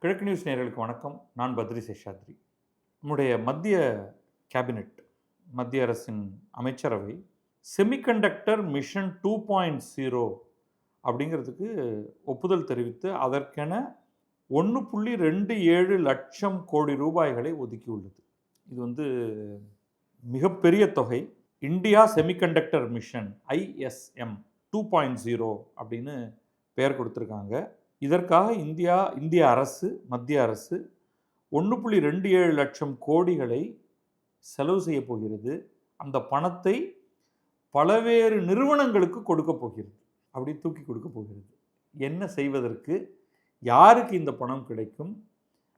கிழக்கு நியூஸ் நேயர்களுக்கு வணக்கம். நான் பத்ரி சேஷாத்ரி. நம்முடைய மத்திய கேபினெட், மத்திய அரசின் அமைச்சரவை செமிகண்டக்டர் மிஷன் 2.0 அப்படிங்கிறதுக்கு ஒப்புதல் தெரிவித்து அதற்கென 1.27 லட்சம் கோடி ரூபாய்களை ஒதுக்கியுள்ளது. இது மிகப்பெரிய தொகை. இந்தியா செமிகண்டக்டர் மிஷன் ISM 2.0 அப்படின்னு பெயர் கொடுத்துருக்காங்க. இதற்காக இந்திய அரசு, மத்திய அரசு 1.27 லட்சம் கோடிகளை செலவு செய்ய போகிறது. அந்த பணத்தை பலவேறு நிறுவனங்களுக்கு கொடுக்க போகிறது. அப்படி தூக்கி கொடுக்க போகிறது. என்ன செய்வதற்கு, யாருக்கு இந்த பணம் கிடைக்கும்,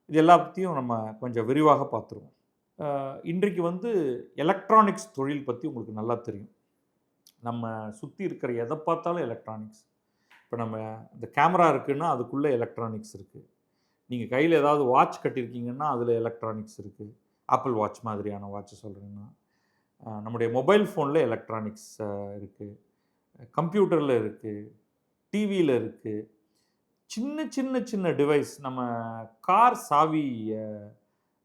இது எல்லாத்தையும் நம்ம கொஞ்சம் விரிவாக பார்த்துருவோம். இன்றைக்கு எலக்ட்ரானிக்ஸ் தொழில் பற்றி உங்களுக்கு நல்லா தெரியும். நம்ம சுற்றி இருக்கிற எதை பார்த்தாலும் எலக்ட்ரானிக்ஸ். இப்போ நம்ம இந்த கேமரா இருக்குன்னா அதுக்குள்ளே எலக்ட்ரானிக்ஸ் இருக்குது. நீங்கள் கையில் ஏதாவது வாட்ச் கட்டியிருக்கீங்கன்னா அதில் எலக்ட்ரானிக்ஸ் இருக்குது. ஆப்பிள் வாட்ச் மாதிரியான வாட்ச் சொல்கிறேன்னா, நம்முடைய மொபைல் ஃபோனில் எலக்ட்ரானிக்ஸ் இருக்குது, கம்ப்யூட்டரில் இருக்குது, டிவியில் இருக்குது. சின்ன சின்ன சின்ன டிவைஸ், நம்ம கார் சாவி,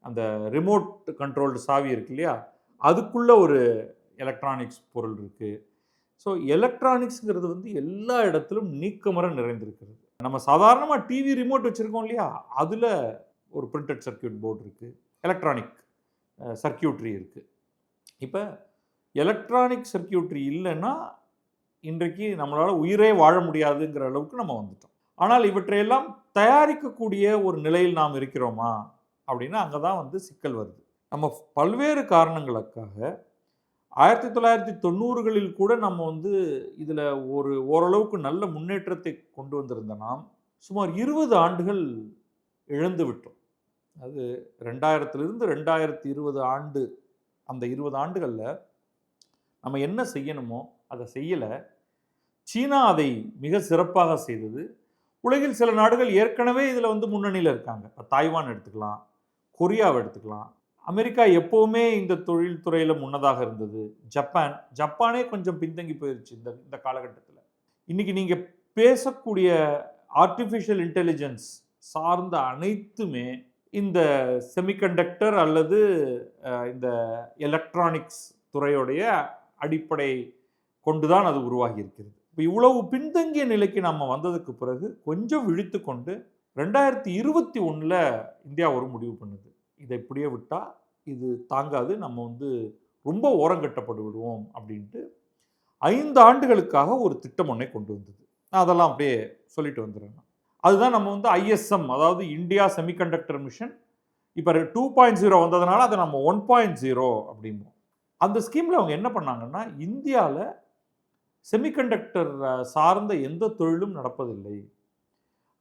அந்த ரிமோட் கண்ட்ரோல்டு சாவி இருக்கு இல்லையா, அதுக்குள்ளே ஒரு எலக்ட்ரானிக்ஸ் பொருள் இருக்குது. ஸோ எலக்ட்ரானிக்ஸுங்கிறது எல்லா இடத்திலும் நீக்கமர நிறைந்திருக்கிறது. நம்ம சாதாரணமாக டிவி ரிமோட் வச்சுருக்கோம் இல்லையா, அதில் ஒரு பிரிண்டட் சர்க்கியூட் போர்டு இருக்குது, எலக்ட்ரானிக் சர்க்கியூட்ரி இருக்குது. இப்போ எலக்ட்ரானிக் சர்க்கியூட்ரி இல்லைன்னா இன்றைக்கு நம்மளால் உயிரே வாழ முடியாதுங்கிற அளவுக்கு நம்ம வந்துட்டோம். ஆனால் இவற்றையெல்லாம் தயாரிக்கக்கூடிய ஒரு நிலையில் நாம் இருக்கிறோமா அப்படின்னா அங்கே தான் சிக்கல் வருது. நம்ம பல்வேறு காரணங்களுக்காக 1990களில் கூட நம்ம இதில் ஓரளவுக்கு நல்ல முன்னேற்றத்தை கொண்டு வந்திருந்த நாம் சுமார் 20 ஆண்டுகள் இழந்து விட்டோம். அது 2000லிருந்து 2020 ஆண்டு, அந்த 20 ஆண்டுகளில் நம்ம என்ன செய்யணுமோ அதை செய்யலை. சீனா அதை மிக சிறப்பாக செய்தது. உலகில் சில நாடுகள் ஏற்கனவே இதில் முன்னணியில் இருக்காங்க. இப்போ தாய்வான் எடுத்துக்கலாம், கொரியாவை எடுத்துக்கலாம். அமெரிக்கா எப்போவுமே இந்த தொழில்துறையில் முன்னதாக இருந்தது. ஜப்பானே கொஞ்சம் பின்தங்கி போயிடுச்சு இந்த காலகட்டத்தில். இன்றைக்கி நீங்கள் பேசக்கூடிய ஆர்டிஃபிஷியல் இன்டெலிஜென்ஸ் சார்ந்த அனைத்துமே இந்த செமிகண்டக்டர் அல்லது இந்த எலக்ட்ரானிக்ஸ் துறையுடைய அடிப்படை கொண்டு தான் அது உருவாகி இருக்கிறது. இப்போ இவ்வளவு பின்தங்கிய நிலைக்கு நம்ம வந்ததுக்கு பிறகு கொஞ்சம் விழித்து கொண்டு 2021 இந்தியா ஒரு முடிவு பண்ணுது. இதை இப்படியே விட்டால் இது தாங்காது, நம்ம ரொம்ப ஓரங்கட்டப்பட்டு விடுவோம் அப்படின்ட்டு 5 ஆண்டுகளுக்காக ஒரு திட்டம் ஒன்றை கொண்டு வந்தது. நான் அதெல்லாம் அப்படியே சொல்லிட்டு வந்துடுறேன். அதுதான் நம்ம ISM, அதாவது இந்தியா செமிகண்டக்டர் மிஷன். இப்போ 2.0 வந்ததுனால அதை நம்ம 1.0 அப்படிம்போம். அந்த ஸ்கீமில் அவங்க என்ன பண்ணாங்கன்னா, இந்தியாவில் செமிகண்டக்டர் சார்ந்த எந்த தொழிலும் நடப்பதில்லை,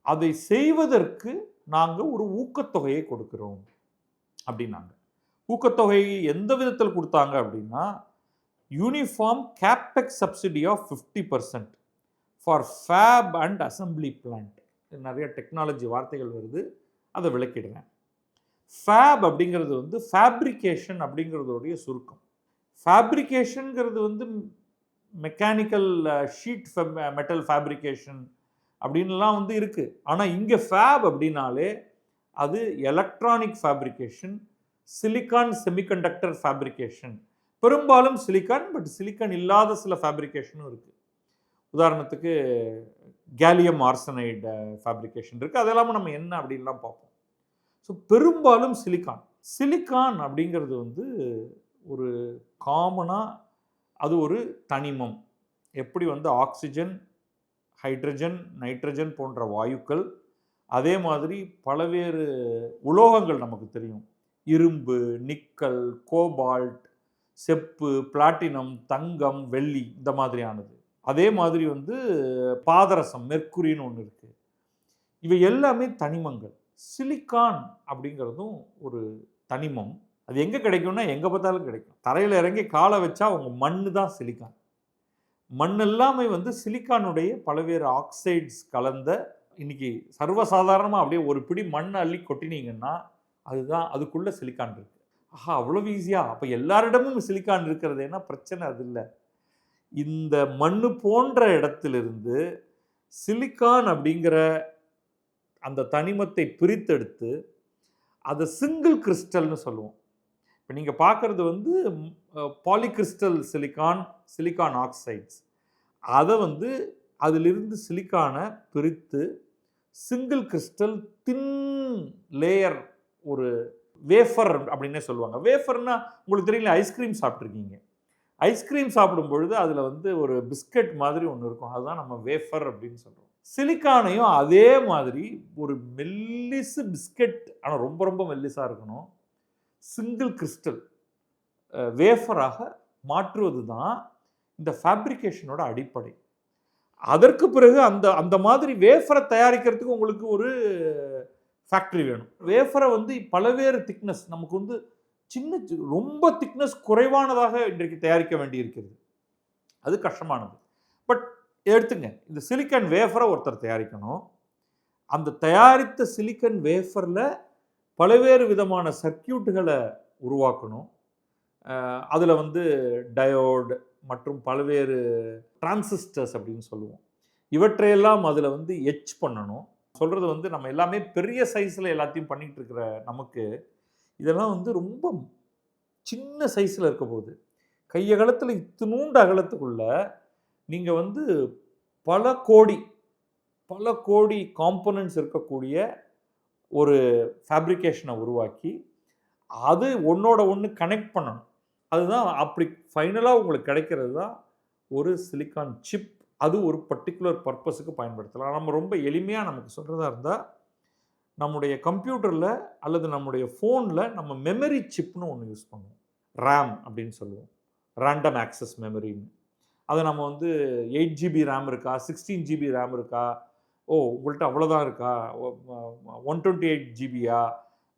அதை செய்வதற்கு நாங்கள் ஒரு ஊக்கத்தொகையை கொடுக்கிறோம் அப்படின்னாங்க. ஊக்கத்தொகை எந்த விதத்தில் கொடுத்தாங்க அப்படின்னா, uniform capex subsidy of 50% for fab and assembly plant. நிறைய டெக்னாலஜி வார்த்தைகள் வருது, அதை விளக்கிடுறேன். ஃபேப் அப்படிங்கிறது ஃபேப்ரிகேஷன் அப்படிங்கிறதோடைய சுருக்கம். ஃபேப்ரிகேஷனுங்கிறது மெக்கானிக்கல் ஷீட் மெட்டல் ஃபேப்ரிகேஷன் அப்படின்லாம் இருக்குது. ஆனால் இங்கே ஃபேப் அப்படின்னாலே அது electronic fabrication, silicon semiconductor fabrication. பெரும்பாலும் சிலிக்கான், பட் சிலிக்கான் இல்லாத சில ஃபேப்ரிகேஷனும் இருக்குது. உதாரணத்துக்கு கேலியம் ஆர்சனைடு ஃபேப்ரிகேஷன் இருக்குது. அதெல்லாமல் நம்ம என்ன அப்படின்லாம் பார்ப்போம். ஸோ பெரும்பாலும் சிலிக்கான் அப்படிங்கிறது ஒரு காமனாக அது ஒரு தனிமம். எப்படி ஆக்சிஜன், ஹைட்ரஜன், நைட்ரஜன் போன்ற வாயுக்கள், அதே மாதிரி பலவேறு உலோகங்கள் நமக்கு தெரியும். இரும்பு, நிக்கல், கோபால்ட், செப்பு, பிளாட்டினம், தங்கம், வெள்ளி, இந்த மாதிரியானது. அதே மாதிரி பாதரசம், மெர்க்குரின்னு ஒன்று இருக்குது. இவை எல்லாமே தனிமங்கள். சிலிக்கான் அப்படிங்கிறதும் ஒரு தனிமம். அது எங்கே கிடைக்கும்னா எங்கே பார்த்தாலும் கிடைக்கும். தரையில் இறங்கி காலை வச்சா அவங்க மண்ணு தான் சிலிக்கான். மண் எல்லாமே சிலிக்கானுடைய பலவேறு ஆக்சைட்ஸ் கலந்த, இன்னைக்கு சர்வசாதாரணமாக அப்படியே ஒரு பிடி மண் அள்ளி கொட்டினீங்கன்னா அதுக்குள்ளே சிலிக்கான் இருக்குது. அவ்வளவு ஈஸியாக அப்போ எல்லாரிடமும் சிலிக்கான் இருக்கிறது ஏன்னா பிரச்சனை அது இல்லை. இந்த மண்ணு போன்ற இடத்திலிருந்து சிலிக்கான் அப்படிங்கிற அந்த தனிமத்தை பிரித்தெடுத்து அதை சிங்கிள் கிறிஸ்டல்னு சொல்லுவோம். இப்போ நீங்கள் பார்க்குறது வந்து பாலிகிறிஸ்டல் சிலிக்கான் ஆக்சைட்ஸ். அதை வந்து அதிலிருந்து சிலிக்கானை பிரித்து சிங்கிள் கிறிஸ்டல் தின் லேயர் ஒரு வேஃபர் அப்படின்னே சொல்லுவாங்க. வேஃபர்னா உங்களுக்கு தெரியல, ஐஸ்கிரீம் சாப்பிட்ருக்கீங்க. ஐஸ்கிரீம் சாப்பிடும் பொழுது அதில் வந்து ஒரு பிஸ்கட் மாதிரி ஒன்று இருக்கும், அதுதான் நம்ம வேஃபர் அப்படின்னு சொல்கிறோம். சிலிக்கானையும் அதே மாதிரி ஒரு மெல்லிசு பிஸ்கட், ஆனால் ரொம்ப ரொம்ப மெல்லிஸாக இருக்கணும், சிங்கிள் கிறிஸ்டல் வேஃபராக மாற்றுவது தான் இந்த ஃபேப்ரிகேஷனோட அடிப்படை. அதற்கு பிறகு அந்த அந்த மாதிரி வேஃபரை தயாரிக்கிறதுக்கு உங்களுக்கு ஒரு ஃபேக்ட்ரி வேணும். வேஃபரை வந்து பலவேறு திக்னஸ், நமக்கு வந்து சின்ன ரொம்ப திக்னஸ் குறைவானதாக இன்றைக்கு தயாரிக்க வேண்டி இருக்கிறது. அது கஷ்டமானது. பட் எடுத்துங்க, இந்த சிலிக்கன் வேஃபரை ஒருத்தர் தயாரிக்கணும். அந்த தயாரித்த சிலிக்கன் வேஃபரில் பல்வேறு விதமான சர்க்கியூட்டுகளை உருவாக்கணும். அதில் வந்து டயோடு மற்றும் பல்வேறு டிரான்சிஸ்டர்ஸ் அப்படின்னு சொல்லுவோம், இவற்றையெல்லாம் அதில் வந்து எச் பண்ணணும். சொல்கிறது வந்து நம்ம எல்லாமே பெரிய சைஸில் எல்லாத்தையும் பண்ணிகிட்டு இருக்கிற நமக்கு இதெல்லாம் வந்து ரொம்ப சின்ன சைஸில் இருக்க போகுது. கையகலத்தில் இத்தினூண்டு அகலத்துக்குள்ள நீங்கள் வந்து பல கோடி காம்போனன்ட்ஸ் இருக்கக்கூடிய ஒரு ஃபேப்ரிகேஷனை உருவாக்கி அது ஒன்றோட ஒன்று கனெக்ட் பண்ணணும். அதுதான் அப்படி ஃபைனலாக உங்களுக்கு கிடைக்கிறது தான் ஒரு சிலிக்கான் சிப். அது ஒரு பர்டிகுலர் பர்பஸுக்கு பயன்படுத்தலாம். நம்ம ரொம்ப எளிமையாக நமக்கு சொல்கிறதா இருந்தால், நம்முடைய கம்ப்யூட்டரில் அல்லது நம்முடைய ஃபோனில் நம்ம மெமரி சிப்னு ஒன்று யூஸ் பண்ணுவோம். ரேம் அப்படின்னு சொல்லுவோம், ரேண்டம் ஆக்சஸ் மெமரின்னு. அதை நம்ம வந்து 8 GB ரேம் இருக்கா, 16 GB ரேம் இருக்கா, உங்கள்கிட்ட அவ்வளோதான் இருக்கா, 128 GBயா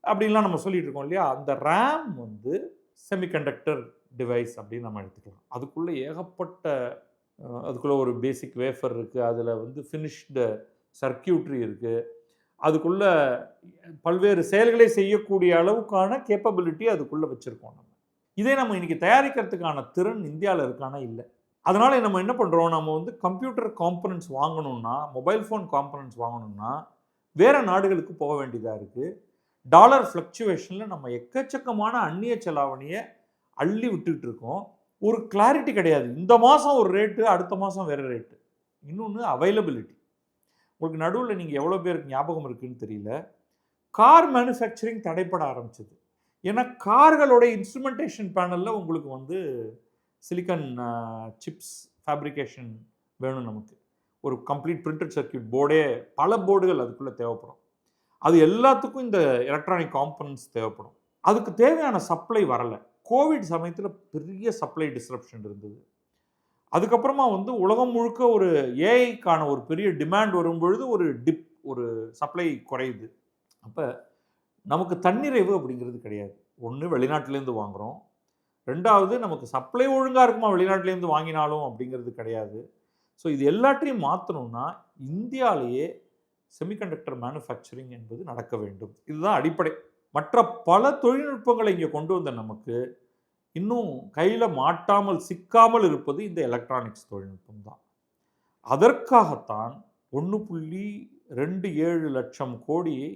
அப்படின்லாம் நம்ம சொல்லிட்டு இருக்கோம் இல்லையா. அந்த ரேம் வந்து செமிகண்டக்டர் டிவைஸ் அப்படின்னு நம்ம எடுத்துக்கலாம். அதுக்குள்ளே ஏகப்பட்ட அதுக்குள்ளே ஒரு பேசிக் வேஃபர் இருக்குது, அதில் வந்து ஃபினிஷ்டு சர்க்கியூட்ரி இருக்குது, அதுக்குள்ளே பல்வேறு செயல்களை செய்யக்கூடிய அளவுக்கான கேப்பபிலிட்டி அதுக்குள்ளே வச்சுருக்கோம். இதே நம்ம இன்றைக்கி தயாரிக்கிறதுக்கான திறன் இந்தியாவில் இருக்கானா இல்லை. அதனால் நம்ம என்ன பண்ணுறோம், நம்ம வந்து கம்ப்யூட்டர் காம்பனன்ட்ஸ் வாங்கணும்னா, மொபைல் ஃபோன் காம்பனன்ட்ஸ் வாங்கணும்னா வேறு நாடுகளுக்கு போக வேண்டியதாக இருக்குது. டாலர் ஃப்ளக்சுவேஷனில் நம்ம எக்கச்சக்கமான அந்நிய செலாவணியை அள்ளி விட்டுக்கிட்டு இருக்கோம். ஒரு கிளாரிட்டி கிடையாது. இந்த மாதம் ஒரு ரேட்டு, அடுத்த மாதம் வேறு ரேட்டு. இன்னொன்று அவைலபிலிட்டி. உங்களுக்கு நடுவில் நீங்கள் எவ்வளோ பேருக்கு ஞாபகம் இருக்குதுன்னு தெரியல, கார் மேனுஃபேக்சரிங் தடைப்பட ஆரம்பிச்சது. ஏன்னா கார்களோட இன்ஸ்ட்ருமெண்டேஷன் பேனலில் உங்களுக்கு வந்து சிலிக்கன் சிப்ஸ் ஃபேப்ரிகேஷன் வேணும். நமக்கு ஒரு கம்ப்ளீட் பிரிண்டட் சர்க்கியூட் போர்டே, பல போர்டுகள் அதுக்குள்ளே தேவைப்படும். அது எல்லாத்துக்கும் இந்த எலக்ட்ரானிக் காம்பனன்ட்ஸ் தேவைப்படும். அதுக்கு தேவையான சப்ளை வரலை. கோவிட் சமயத்தில் பெரிய சப்ளை டிஸ்ரப்ஷன் இருந்தது. அதுக்கப்புறமா வந்து உலகம் முழுக்க ஒரு ஏஐக்கான ஒரு பெரிய டிமாண்ட் வரும்பொழுது ஒரு சப்ளை குறையுது. அப்போ நமக்கு தன்னிறைவு அப்படிங்கிறது கிடையாது. ஒன்று வெளிநாட்டிலேருந்து வாங்குகிறோம், ரெண்டாவது நமக்கு சப்ளை ஒழுங்காக இருக்குமா வெளிநாட்டிலேருந்து வாங்கினாலும் அப்படிங்கிறது கிடையாது. ஸோ இது எல்லாத்தையும் மாற்றணும்னா இந்தியாவிலேயே செமிகண்டக்டர் மேனுஃபேக்சரிங் என்பது நடக்க வேண்டும். இதுதான் அடிப்படை. மற்ற பல தொழில்நுட்பங்களை இங்கே கொண்டு வந்த நமக்கு இன்னும் கையில் மாட்டாமல் சிக்காமல் இருப்பது இந்த எலக்ட்ரானிக்ஸ் தொழில்நுட்பம் தான். அதற்காகத்தான் 1.27 லட்சம் கோடியை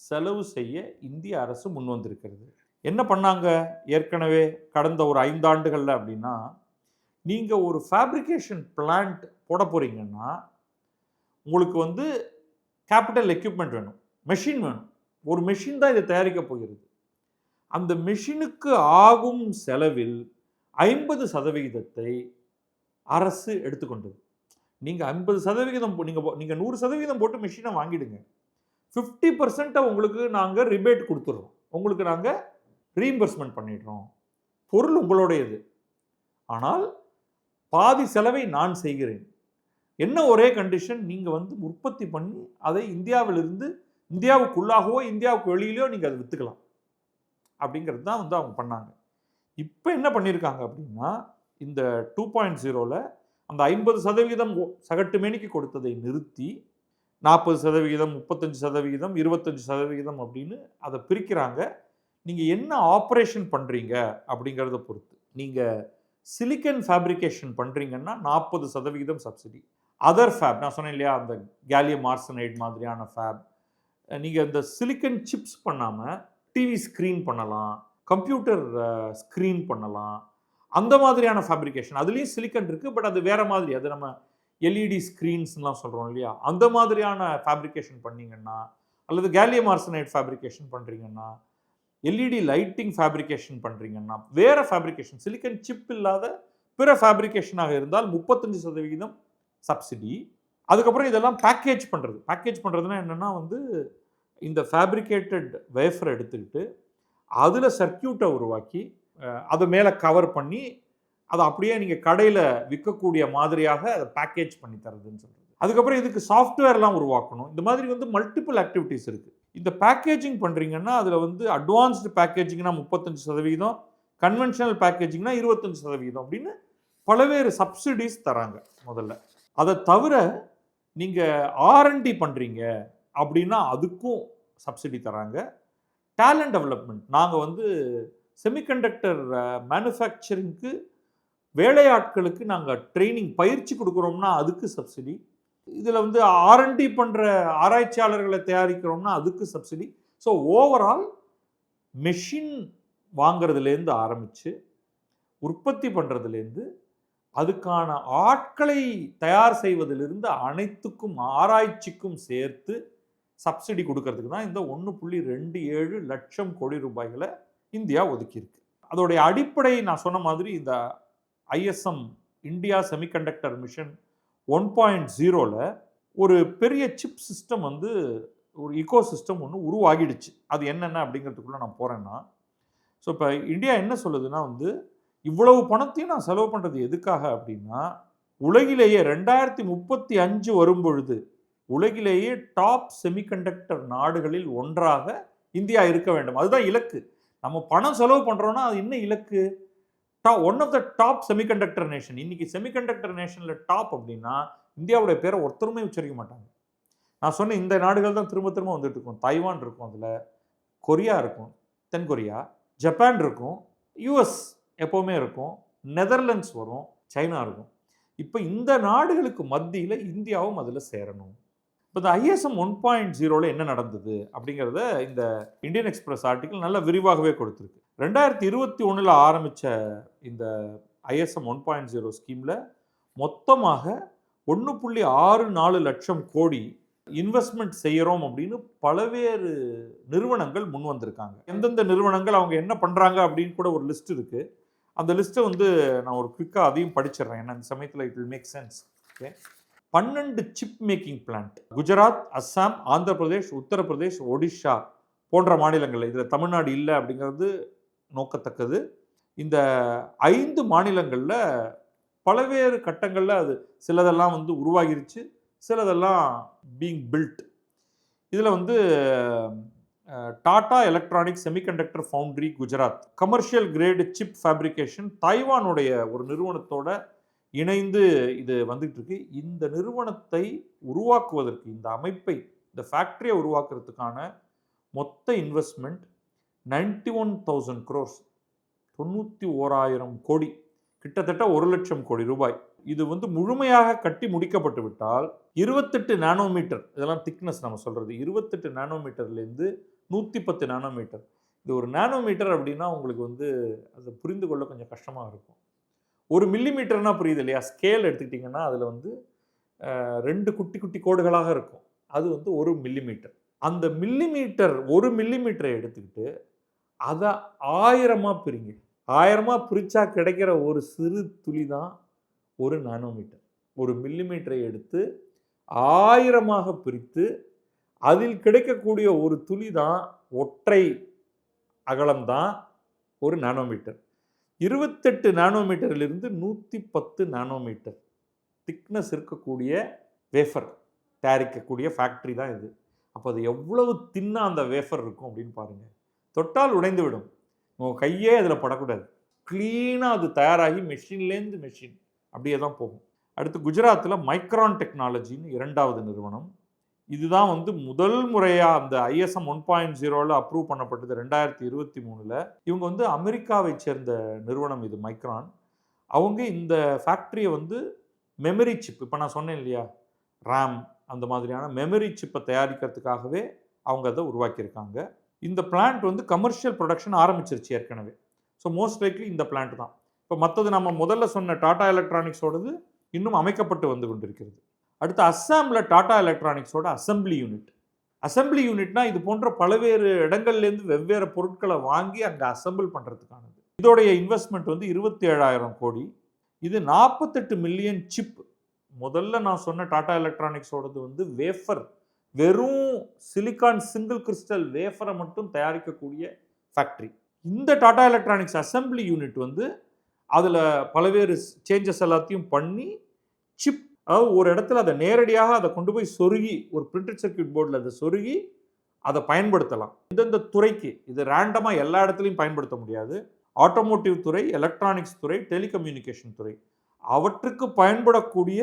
செலவு செய்ய இந்திய அரசு முன் வந்திருக்கிறது. என்ன பண்ணாங்க ஏற்கனவே கடந்த ஒரு 5 ஆண்டுகளில் அப்படின்னா, நீங்கள் ஒரு ஃபேப்ரிகேஷன் பிளான்ட் போட போகிறீங்கன்னா உங்களுக்கு வந்து கேபிட்டல் எக்யூப்மெண்ட் வேணும், மெஷின் வேணும். ஒரு மெஷின் தான் இதை தயாரிக்க போகிறது. அந்த மெஷினுக்கு ஆகும் செலவில் 50% அரசு எடுத்துக்கொண்டது. நீங்கள் 50% நீங்கள் 100% போட்டு மெஷினை வாங்கிடுங்க, 50% உங்களுக்கு நாங்கள் ரிபேட் கொடுத்துட்றோம், உங்களுக்கு நாங்கள் ரீஇம்பர்ஸ்மெண்ட் பண்ணிடுறோம். பொருள் உங்களுடையது, ஆனால் பாதி செலவை நான் செய்கிறேன். என்ன ஒரே கண்டிஷன், நீங்கள் வந்து உற்பத்தி பண்ணி அதை இந்தியாவிலிருந்து இந்தியாவுக்குள்ளாகவோ இந்தியாவுக்கு வெளியிலையோ நீங்கள் அதை விற்றுக்கலாம் அப்படிங்கிறது தான் வந்து அவங்க பண்ணாங்க. இப்போ என்ன பண்ணியிருக்காங்க அப்படின்னா, இந்த 2.0ல் அந்த 50% சகட்டு மேனிக்கு கொடுத்ததை நிறுத்தி 40%, 35%, 25% அப்படின்னு அதை பிரிக்கிறாங்க. நீங்கள் என்ன ஆப்ரேஷன் பண்ணுறீங்க அப்படிங்கிறத பொறுத்து. நீங்கள் சிலிக்கன் ஃபேப்ரிகேஷன் பண்ணுறீங்கன்னா 40% சப்சிடி. அதர் ஃபேப் நான் சொன்னேன் இல்லையா, அந்த கேலியம் ஆர்சனைடு மாதிரியான ஃபேப், நீங்கள் இந்த சிலிக்கன் சிப்ஸ் பண்ணாமல் டிவி ஸ்க்ரீன் பண்ணலாம், கம்ப்யூட்டர் ஸ்க்ரீன் பண்ணலாம். அந்த மாதிரியான ஃபேப்ரிகேஷன் அதுலேயும் சிலிக்கன் இருக்குது, பட் அது வேறு மாதிரி. அது நம்ம எல்இடி ஸ்க்ரீன்ஸ்லாம் சொல்கிறோம் இல்லையா, அந்த மாதிரியான ஃபேப்ரிகேஷன் பண்ணிங்கன்னா, அல்லது கேலியம் ஆர்சனைட் ஃபேப்ரிகேஷன் பண்ணுறீங்கன்னா, எல்இடி லைட்டிங் ஃபேப்ரிகேஷன் பண்ணுறீங்கன்னா, வேறு ஃபேப்ரிகேஷன் சிலிக்கன் சிப் இல்லாத பிற ஃபேப்ரிகேஷனாக இருந்தால் 35% சப்சிடி. அதுக்கப்புறம் இதெல்லாம் பேக்கேஜ் பண்ணுறது. பேக்கேஜ் பண்ணுறதுனா என்னென்னா வந்து இந்த ஃபேப்ரிகேட்டட் வேஃபரை எடுத்துக்கிட்டு அதில் சர்க்கியூட்டை உருவாக்கி அதை மேலே கவர் பண்ணி அதை அப்படியே நீங்கள் கடையில் விற்கக்கூடிய மாதிரியாக அதை பேக்கேஜ் பண்ணி தரதுன்னு சொல்கிறது. அதுக்கப்புறம் இதுக்கு சாஃப்ட்வேர்லாம் உருவாக்கணும். இந்த மாதிரி வந்து மல்டிபிள் ஆக்டிவிட்டீஸ் இருக்குது. இந்த பேக்கேஜிங் பண்ணுறீங்கன்னா அதில் வந்து அட்வான்ஸ்டு பேக்கேஜிங்னா 35%, கன்வென்ஷனல் பேக்கேஜிங்னா 25% அப்படின்னு பலவேறு சப்சிடிஸ் தராங்க முதல்ல. அதை தவிர நீங்கள் ஆர்என்டி பண்ணுறீங்க அப்படின்னா அதுக்கும் சப்சிடி தராங்க. டேலண்ட் டெவலப்மெண்ட், நாங்கள் வந்து செமிகண்டக்டர் மேனுஃபேக்சரிங்க்கு வேலையாட்களுக்கு நாங்கள் ட்ரைனிங் பயிற்சி கொடுக்குறோம்னா அதுக்கு சப்சிடி. இதில் வந்து ஆர்என்டி பண்ணுற ஆராய்ச்சியாளர்களை தயாரிக்கிறோம்னா அதுக்கு சப்சிடி. ஸோ ஓவரால் மெஷின் வாங்கிறதுலேருந்து ஆரம்பித்து உற்பத்தி பண்ணுறதுலேருந்து அதுக்கான ஆட்களை தயார் செய்வதிலிருந்து அனைத்துக்கும் ஆராய்ச்சிக்கும் சேர்த்து சப்சிடி கொடுக்கறதுக்கு தான் இந்த 1.27 லட்சம் கோடி ரூபாய்களை இந்தியா ஒதுக்கியிருக்கு. அதோடைய அடிப்படை நான் சொன்ன மாதிரி இந்த ஐஎஸ்எம் இந்தியா செமிகண்டக்டர் மிஷன் 1.0ல ஒரு பெரிய சிப் சிஸ்டம் வந்து ஒரு இக்கோ சிஸ்டம் ஒன்று உருவாகிடுச்சு. அது என்னென்ன அப்படிங்கிறதுக்குள்ளே நான் போகிறேன்னா, ஸோ இப்போ இந்தியா என்ன சொல்லுதுன்னா வந்து இவ்வளவு பணத்தையும் நான் செலவு பண்ணுறது எதுக்காக அப்படின்னா, உலகிலேயே 2035 வரும்பொழுது உலகிலேயே டாப் செமிகண்டக்டர் நாடுகளில் ஒன்றாக இந்தியா இருக்க வேண்டும். அதுதான் இலக்கு. நம்ம பணம் செலவு பண்ணுறோன்னா அது என்ன இலக்கு? One of the top semiconductor nation. இன்னைக்கு செமிகண்டக்டர் நேஷனில் டாப் அப்படின்னா இந்தியாவுடைய பேரை ஒருத்தருமே உச்சரிக்க மாட்டாங்க. நான் சொன்ன இந்த நாடுகள் தான் திரும்ப திரும்ப வந்துட்டு இருக்கும். தைவான் இருக்கும், அதில் கொரியா இருக்கும், தென்கொரியா, ஜப்பான் இருக்கும், யூஎஸ் எப்போவுமே இருக்கும், நெதர்லாண்ட்ஸ் வரும், சைனா இருக்கும். இப்போ இந்த நாடுகளுக்கு மத்தியில் இந்தியாவும் அதில் சேரணும். இப்போ இந்த ஐஎஸ்எம் 1.0ல என்ன நடந்தது அப்படிங்கிறத இந்த இந்தியன் எக்ஸ்பிரஸ் ஆர்டிக்கல் நல்லா விரிவாகவே கொடுத்துருக்கு. 2021 ஆரம்பித்த இந்த ஐஎஸ்எம் 1.0 ஸ்கீமில் மொத்தமாக 1.64 லட்சம் கோடி இன்வெஸ்ட்மெண்ட் செய்கிறோம் அப்படின்னு பலவேறு நிறுவனங்கள் முன் வந்திருக்காங்க. எந்தெந்த நிறுவனங்கள் அவங்க என்ன பண்ணுறாங்க அப்படின்னு கூட ஒரு லிஸ்ட் இருக்குது. அந்த லிஸ்ட்டை வந்து நான் ஒரு குவிக்காக அதையும் படிச்சிடுறேன். ஏன்னா இந்த சமயத்தில் it will make sense. Okay, 12 chip making plant Gujarat, Assam, Andhra Pradesh, Uttar Pradesh, Odisha போன்ற மாநிலங்கள், இதில் தமிழ்நாடு இல்லை அப்படிங்கிறது நோக்கத்தக்கது. இந்த 5 மாநிலங்களில் பலவேறு கட்டங்களில் அது சிலதெல்லாம் வந்து உருவாகிருச்சு, சிலதெல்லாம் பீங் பில்ட். இதில் வந்து Tata electronic semiconductor foundry Gujarat, commercial grade chip fabrication தைவானுடைய ஒரு நிறுவனத்தோட இணைந்து இது வந்துட்டு இருக்கு. இந்த நிறுவனத்தை உருவாக்குவதற்கு, இந்த அமைப்பை, இந்த ஃபேக்டரியை உருவாக்குறதுக்கான மொத்த இன்வெஸ்ட்மெண்ட் 91,000 crores, 91,000 கோடி, கிட்டத்தட்ட 1 லட்சம் கோடி ரூபாய். இது வந்து முழுமையாக கட்டி முடிக்கப்பட்டு விட்டால் 28 நானோமீட்டர், இதெல்லாம் திக்னஸ் நம்ம சொல்கிறது, 28 நானோமீட்டர்லேருந்து 110 நானோமீட்டர். இது ஒரு நானோமீட்டர் அப்படின்னா உங்களுக்கு வந்து அதை புரிந்து கொள்ள கொஞ்சம் கஷ்டமாக இருக்கும். 1 மில்லிமீட்டர்னா புரியுது இல்லையா? ஸ்கேல் எடுத்துக்கிட்டிங்கன்னா அதில் வந்து 2 குட்டி குட்டி கோடுகளாக இருக்கும். அது வந்து 1 மில்லிமீட்டர். அந்த மில்லிமீட்டர் 1 மில்லிமீட்டரை எடுத்துக்கிட்டு அதை 1000 பிரிங்க. 1000 பிரித்தா கிடைக்கிற ஒரு சிறு துளி தான் 1 நானோமீட்டர். 1 மில்லிமீட்டரை எடுத்து 1000 பிரித்து அதில் கிடைக்கக்கூடிய ஒரு துளி தான், ஒற்றை அகலம்தான் 1 நானோமீட்டர். 28 நானோமீட்டரிலிருந்து 110 நானோமீட்டர் திக்னஸ் இருக்கக்கூடிய வேஃபர் தயாரிக்கக்கூடிய ஃபேக்ட்ரி தான் இது. அப்போ அது எவ்வளவு தின்னா அந்த வேஃபர் இருக்கும் அப்படின்னு பாருங்கள். தொட்டால் உடைந்து விடும், உங்கள் கையே அதில் படக்கூடாது. க்ளீனாக அது தயாராகி மெஷின்லேருந்து மெஷின் அப்படியே தான் போகும். அடுத்து குஜராத்தில் மைக்ரான் டெக்னாலஜின்னு 2வது நிறுவனம். இதுதான் வந்து முதல் முறையாக அந்த ஐஎஸ்எம் 1.0ல அப்ரூவ் பண்ணப்பட்டது 2023. இவங்க வந்து அமெரிக்காவை சேர்ந்த நிறுவனம் இது மைக்ரான். அவங்க இந்த ஃபேக்ட்ரியை வந்து மெமரி சிப், இப்போ நான் சொன்னேன் இல்லையா, ரேம், அந்த மாதிரியான மெமரி சிப்பை தயாரிக்கிறதுக்காகவே அவங்க அதை உருவாக்கியிருக்காங்க. இந்த பிளான்ட் வந்து கமர்ஷியல் ப்ரொடக்ஷன் ஆரம்பிச்சிருச்சு ஏற்கனவே. ஸோ மோஸ்ட் லைக்லி இந்த பிளான்ட் தான். இப்போ மற்றது நம்ம முதல்ல சொன்ன டாடா எலக்ட்ரானிக்ஸோடது இன்னும் அமைக்கப்பட்டு வந்து கொண்டிருக்கிறது. அடுத்து அஸ்ஸாமில் டாடா எலக்ட்ரானிக்ஸோட அசம்பிளி யூனிட். அசம்பிளி யூனிட்னா இது போன்ற பல்வேறு இடங்கள்லேருந்து வெவ்வேறு பொருட்களை வாங்கி அங்கே அசம்பிள் பண்ணுறதுக்கானது. இதோடைய இன்வெஸ்ட்மெண்ட் வந்து 27,000 கோடி. இது 48 மில்லியன் சிப். முதல்ல நான் சொன்ன டாடா எலக்ட்ரானிக்ஸோடது வந்து வேஃபர், வெறும் சிலிக்கான் சிங்கிள் கிறிஸ்டல் வேஃபரை மட்டும் தயாரிக்கக்கூடிய ஃபேக்ட்ரி. இந்த டாடா எலக்ட்ரானிக்ஸ் அசம்பிளி யூனிட் வந்து அதில் பல்வேறு சேஞ்சஸ் எல்லாத்தையும் பண்ணி சிப், அதாவது ஒரு இடத்துல அதை நேரடியாக அதை கொண்டு போய் சொருகி ஒரு பிரிண்டட் சர்க்யூட் போர்டில் அதை சொருகி அதை பயன்படுத்தலாம். இந்தந்த துறைக்கு இது ரேண்டமாக எல்லா இடத்துலையும் பயன்படுத்த முடியாது. ஆட்டோமோட்டிவ் துறை, எலக்ட்ரானிக்ஸ் துறை, டெலிகம்யூனிகேஷன் துறை, அவற்றுக்கு பயன்படக்கூடிய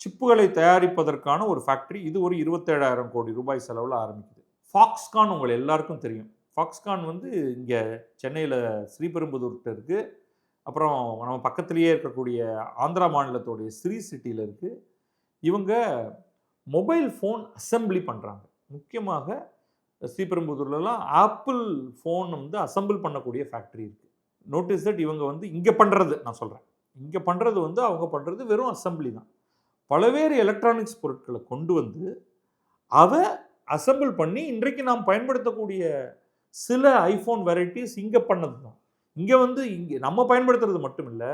சிப்புகளை தயாரிப்பதற்கான ஒரு ஃபேக்ட்ரி. இது ஒரு 27,000 கோடி ரூபாய் செலவில் ஆரம்பிக்குது. ஃபாக்ஸ்கான் உங்கள் எல்லாருக்கும் தெரியும். ஃபாக்ஸ்கான் வந்து இங்கே சென்னையில் ஸ்ரீபெரும்புதூர்கிட்ட இருக்குது. அப்புறம் நம்ம பக்கத்துலேயே இருக்கக்கூடிய ஆந்திரா மாநிலத்தோடைய ஸ்ரீ சிட்டியில் இருக்குது. இவங்க மொபைல் ஃபோன் அசம்பிளி பண்ணுறாங்க. முக்கியமாக ஸ்ரீபெரும்புதூர்லலாம் ஆப்பிள் ஃபோன் வந்து அசம்பிள் பண்ணக்கூடிய ஃபேக்ட்ரி இருக்குது. நோட்டீஸ் தட் இவங்க வந்து இங்கே பண்ணுறது, நான் சொல்கிறேன், இங்கே பண்ணுறது வந்து அவங்க பண்ணுறது வெறும் அசம்பிளி தான். பல்வேறு எலக்ட்ரானிக்ஸ் பொருட்களை கொண்டு வந்து அதை அசம்பிள் பண்ணி இன்றைக்கு நாம் பயன்படுத்தக்கூடிய சில ஐஃபோன் வெரைட்டிஸ் இங்கே பண்ணது தான். இங்கே வந்து இங்கே நம்ம பயன்படுத்துறது மட்டும் இல்லை,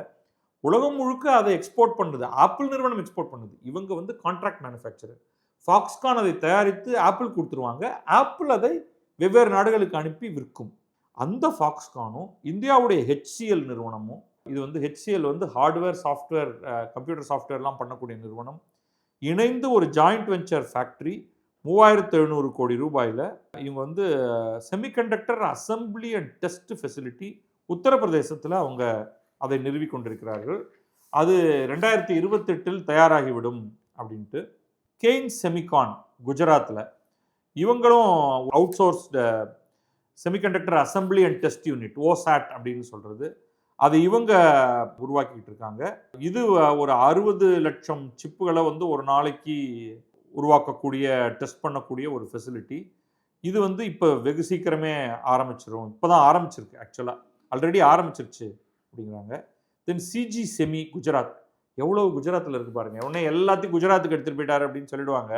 உலகம் முழுக்க அதை எக்ஸ்போர்ட் பண்ணுது. ஆப்பிள் நிறுவனம் எக்ஸ்போர்ட் பண்ணுது. இவங்க வந்து கான்ட்ராக்ட் மேனுஃபேக்சரர். ஃபாக்ஸ்கான் அதை தயாரித்து ஆப்பிள் கொடுத்துருவாங்க. ஆப்பிள் அதை வெவ்வேறு நாடுகளுக்கு அனுப்பி விற்கும். அந்த ஃபாக்ஸ்கானும் இந்தியாவுடைய HCL நிறுவனமும், இது வந்து HCL வந்து ஹார்ட்வேர், சாஃப்ட்வேர், கம்ப்யூட்டர் சாஃப்ட்வேர்லாம் பண்ணக்கூடிய நிறுவனம், இணைந்து ஒரு ஜாயிண்ட் வெஞ்சர் ஃபேக்ட்ரி 3,700 கோடி ரூபாயில் இவங்க வந்து semiconductor assembly and test facility உத்தரப்பிரதேசத்தில் அவங்க அதை நிறுவி கொண்டிருக்கிறார்கள். அது 2028 தயாராகிவிடும் அப்படின்ட்டு. கெய்ன்ஸ் செமிகான் குஜராத்தில், இவங்களும் outsourced semiconductor assembly and test unit, OSAT அப்படின்னு சொல்கிறது, அது இவங்க உருவாக்கிட்டு இருக்காங்க. இது ஒரு 60 லட்சம் சிப்புகளை வந்து ஒரு நாளைக்கு உருவாக்கக்கூடிய, டெஸ்ட் பண்ணக்கூடிய ஒரு ஃபெசிலிட்டி. இது வந்து இப்போ வெகு சீக்கிரமே ஆரம்பிச்சிடும். இப்போ தான் ஆரம்பிச்சிருக்கு, ஆக்சுவலாக ஆல்ரெடி ஆரம்பிச்சிருச்சு அப்படிங்கிறாங்க. தென் சிஜி செமி குஜராத், எவ்வளோ குஜராத்தில் இருக்குது பாருங்கள். உடனே எல்லாத்தையும் குஜராத்துக்கு எடுத்துகிட்டு போயிட்டார் அப்படின்னு சொல்லிடுவாங்க.